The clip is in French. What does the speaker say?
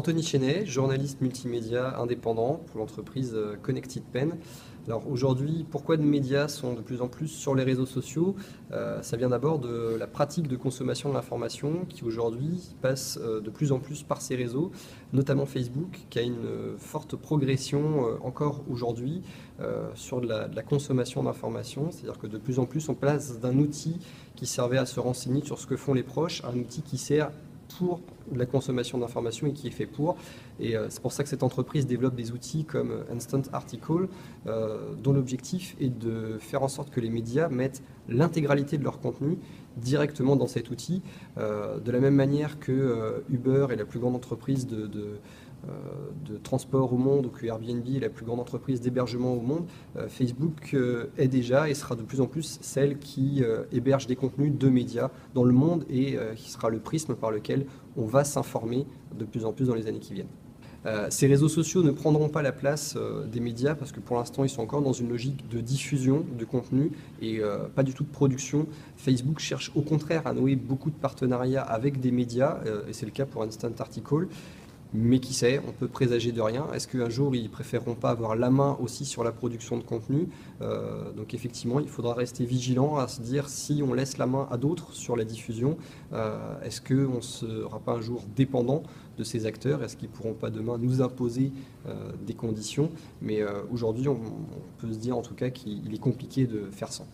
Anthony Chenet, journaliste multimédia indépendant pour l'entreprise Connected Pen. Alors aujourd'hui, pourquoi de médias sont de plus en plus sur les réseaux sociaux? Ça vient d'abord de la pratique de consommation de l'information qui aujourd'hui passe de plus en plus par ces réseaux, notamment Facebook, qui a une forte progression encore aujourd'hui sur de la consommation d'informations. C'est-à-dire que de plus en plus on passe d'un outil qui servait à se renseigner sur ce que font les proches à un outil qui sert pour de la consommation d'informations et qui est fait pour. Et c'est pour ça que cette entreprise développe des outils comme Instant Article, dont l'objectif est de faire en sorte que les médias mettent l'intégralité de leur contenu directement dans cet outil. De la même manière que Uber est la plus grande entreprise de transport au monde, ou que Airbnb est la plus grande entreprise d'hébergement au monde, Facebook est déjà et sera de plus en plus celle qui héberge des contenus de médias dans le monde et qui sera le prisme par lequel on va s'informer de plus en plus dans les années qui viennent. Ces réseaux sociaux ne prendront pas la place des médias parce que pour l'instant ils sont encore dans une logique de diffusion de contenu et pas du tout de production. Facebook cherche au contraire à nouer beaucoup de partenariats avec des médias et c'est le cas pour Instant Article. Mais qui sait, on peut présager de rien. Est-ce qu'un jour, ils préféreront pas avoir la main aussi sur la production de contenu? Donc effectivement, il faudra rester vigilant à se dire si on laisse la main à d'autres sur la diffusion, est-ce qu'on ne sera pas un jour dépendant de ces acteurs? Est-ce qu'ils ne pourront pas demain nous imposer des conditions? Mais aujourd'hui, on peut se dire en tout cas qu'il est compliqué de faire sans.